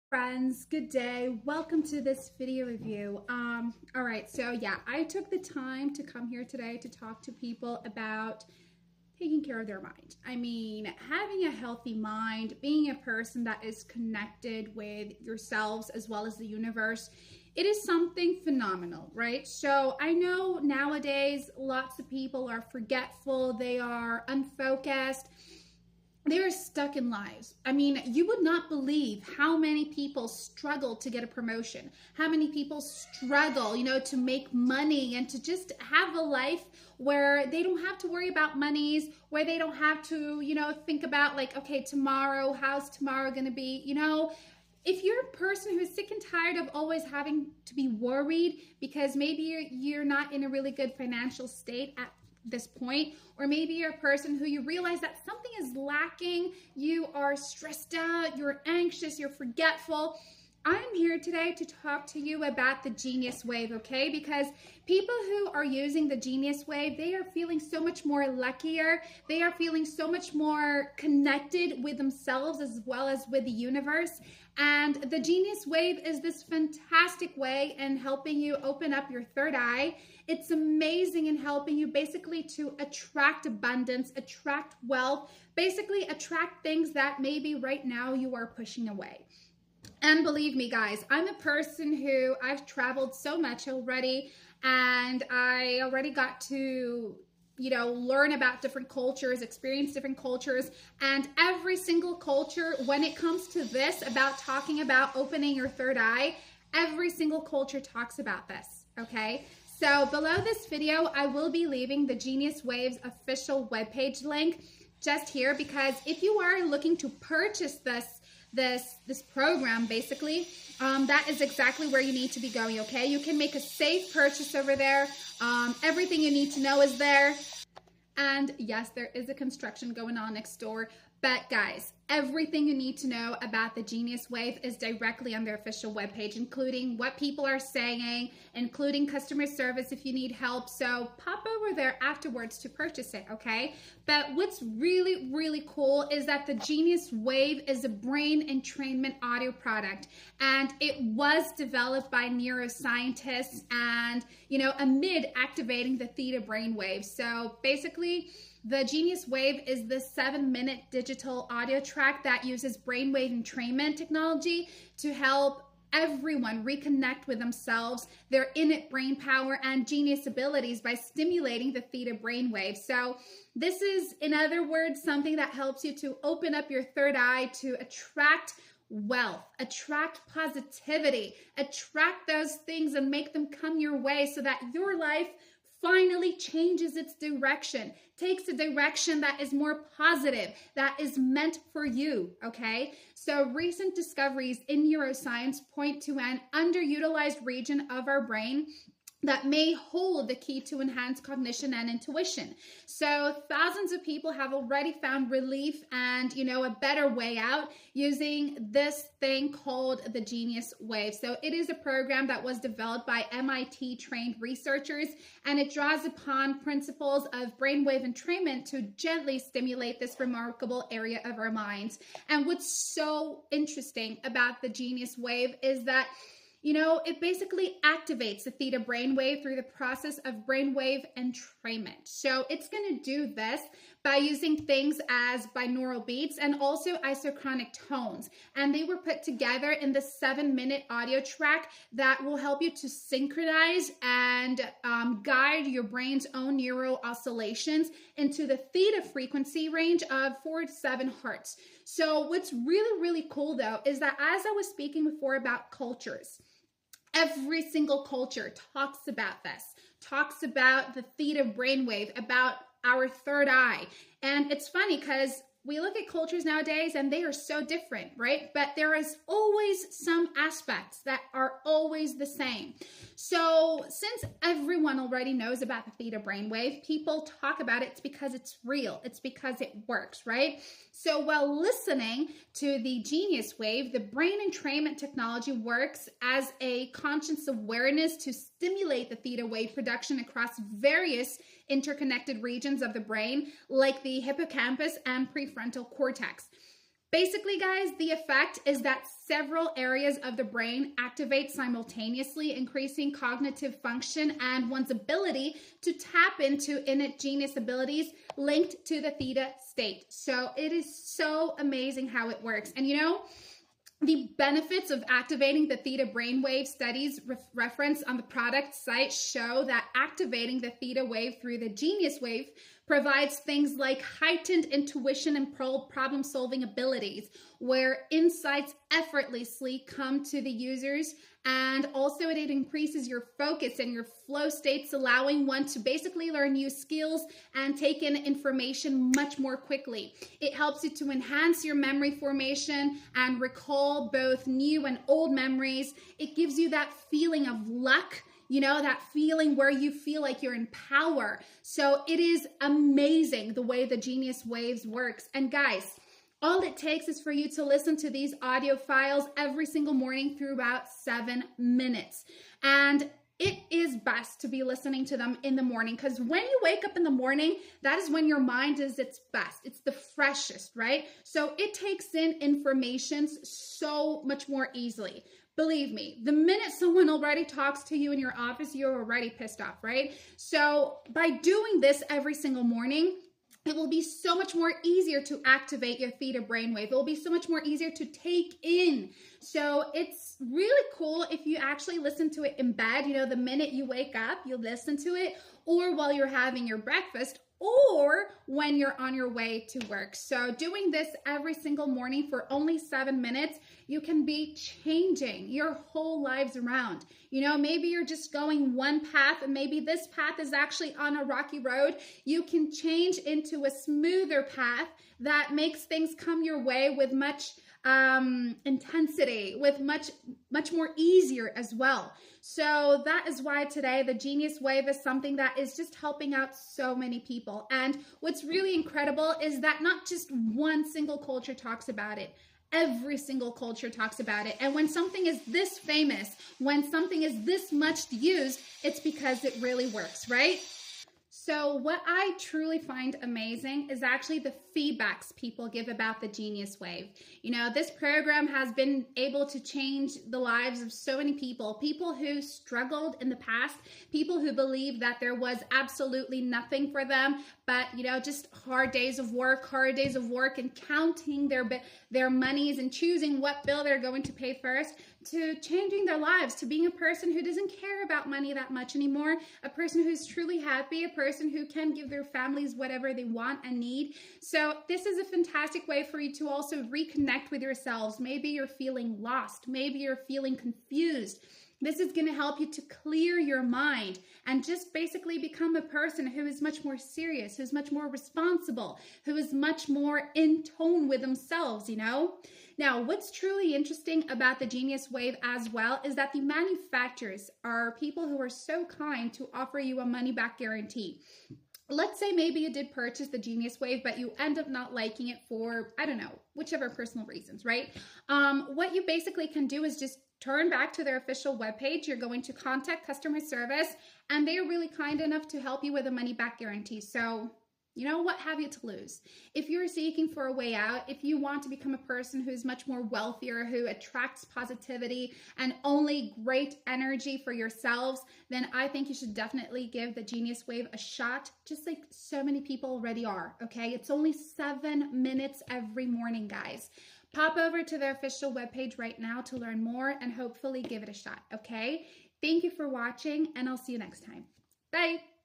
Friends, good day. Welcome to this video review. All right, so yeah, I took the time to come here today to talk to people about taking care of their mind. I mean, having a healthy mind, being a person that is connected with yourselves as well as the universe, it is something phenomenal, right? So I know nowadays lots of people are forgetful, they are unfocused, they're stuck in lives. I mean, you would not believe how many people struggle to get a promotion, how many people struggle, to make money and to just have a life where they don't have to worry about monies, where they don't have to, think about like, okay, tomorrow, how's tomorrow going to be, If you're a person who's sick and tired of always having to be worried because maybe you're not in a really good financial state at this point, or maybe you're a person who you realize that something is lacking, you are stressed out, you're anxious, you're forgetful, I'm here today to talk to you about the Genius Wave, okay? Because people who are using the Genius Wave, they are feeling so much more luckier. They are feeling so much more connected with themselves as well as with the universe. And the Genius Wave is this fantastic way in helping you open up your third eye. It's amazing in helping you basically to attract abundance, attract wealth, basically attract things that maybe right now you are pushing away. And believe me, guys, I'm a person who I've traveled so much already, and I already got to, learn about different cultures, experience different cultures, and every single culture, when it comes to this, about talking about opening your third eye, every single culture talks about this, okay? So below this video, I will be leaving the Genius Wave's official webpage link just here, because if you are looking to purchase this program, basically, that is exactly where you need to be going, okay? You can make a safe purchase over there. Everything you need to know is there. And yes, there is a construction going on next door. But guys, everything you need to know about the Genius Wave is directly on their official webpage, including what people are saying, including customer service if you need help. So pop over there afterwards to purchase it, okay? But what's really, really cool is that the Genius Wave is a brain entrainment audio product, and it was developed by neuroscientists and, amid activating the theta brainwave. So basically, the Genius Wave is the 7-minute digital audio track that uses brainwave entrainment technology to help everyone reconnect with themselves, their innate brain power, and genius abilities by stimulating the theta brainwave. So this is, in other words, something that helps you to open up your third eye to attract wealth, attract positivity, attract those things and make them come your way so that your life finally changes its direction, takes a direction that is more positive, that is meant for you, okay? So recent discoveries in neuroscience point to an underutilized region of our brain that may hold the key to enhance cognition and intuition. So thousands of people have already found relief and, a better way out using this thing called the Genius Wave. So it is a program that was developed by MIT trained researchers, and it draws upon principles of brainwave entrainment to gently stimulate this remarkable area of our minds. And what's so interesting about the Genius Wave is that it basically activates the theta brainwave through the process of brainwave entrainment. So it's going to do this by using things as binaural beats and also isochronic tones. And they were put together in the 7-minute audio track that will help you to synchronize and guide your brain's own neural oscillations into the theta frequency range of 4 to 7 hertz. So what's really, really cool though is that, as I was speaking before about cultures, every single culture talks about this, talks about the theta brainwave, about our third eye. And it's funny because we look at cultures nowadays and they are so different, right? But there is always some aspects that are always the same. So since everyone already knows about the theta brainwave, people talk about it because it's real. It's because it works, right? So while listening to the Genius Wave, the brain entrainment technology works as a conscious awareness to stimulate the theta wave production across various interconnected regions of the brain, like the hippocampus and prefrontal cortex. Basically, guys, the effect is that several areas of the brain activate simultaneously, increasing cognitive function and one's ability to tap into innate genius abilities linked to the theta state. So it is so amazing how it works. And the benefits of activating the theta brainwave studies referenced on the product site show that activating the theta wave through the genius wave provides things like heightened intuition and problem-solving abilities, where insights effortlessly come to the users, and also it increases your focus and your flow states, allowing one to basically learn new skills and take in information much more quickly. It helps you to enhance your memory formation and recall both new and old memories. It gives you that feeling of luck, that feeling where you feel like you're in power. So it is amazing the way the Genius Waves works. And guys, all it takes is for you to listen to these audio files every single morning through about 7 minutes. And it is best to be listening to them in the morning, because when you wake up in the morning, that is when your mind is its best. It's the freshest, right? So it takes in information so much more easily. Believe me, the minute someone already talks to you in your office, you're already pissed off, right? So by doing this every single morning, it will be so much more easier to activate your theta brainwave. It will be so much more easier to take in. So it's really cool if you actually listen to it in bed. The minute you wake up, you listen to it, or while you're having your breakfast, or when you're on your way to work. So doing this every single morning for only 7 minutes, you can be changing your whole lives around. Maybe you're just going one path, and maybe this path is actually on a rocky road. You can change into a smoother path that makes things come your way with much intensity, with much more easier as well. So that is why today the Genius Wave is something that is just helping out so many people. And what's really incredible is that not just one single culture talks about it. Every single culture talks about it. And when something is this famous, when something is this much used, it's because it really works, right? So what I truly find amazing is actually the feedbacks people give about the Genius Wave. This program has been able to change the lives of so many people who struggled in the past, people who believed that there was absolutely nothing for them, but, just hard days of work and counting their monies and choosing what bill they're going to pay first, to changing their lives, to being a person who doesn't care about money that much anymore, a person who's truly happy, a person who can give their families whatever they want and need. So this is a fantastic way for you to also reconnect with yourselves. Maybe you're feeling lost. Maybe you're feeling confused. This is going to help you to clear your mind and just basically become a person who is much more serious, who's much more responsible, who is much more in tone with themselves, Now, what's truly interesting about the Genius Wave as well is that the manufacturers are people who are so kind to offer you a money-back guarantee. Let's say maybe you did purchase the Genius Wave, but you end up not liking it for, whichever personal reasons, right? What you basically can do is just turn back to their official webpage. You're going to contact customer service, and they are really kind enough to help you with a money-back guarantee. So, what have you to lose? If you're seeking for a way out, if you want to become a person who's much more wealthier, who attracts positivity and only great energy for yourselves, then I think you should definitely give the Genius Wave a shot, just like so many people already are, okay? It's only 7 minutes every morning, guys. Pop over to their official webpage right now to learn more and hopefully give it a shot, okay? Thank you for watching, and I'll see you next time. Bye!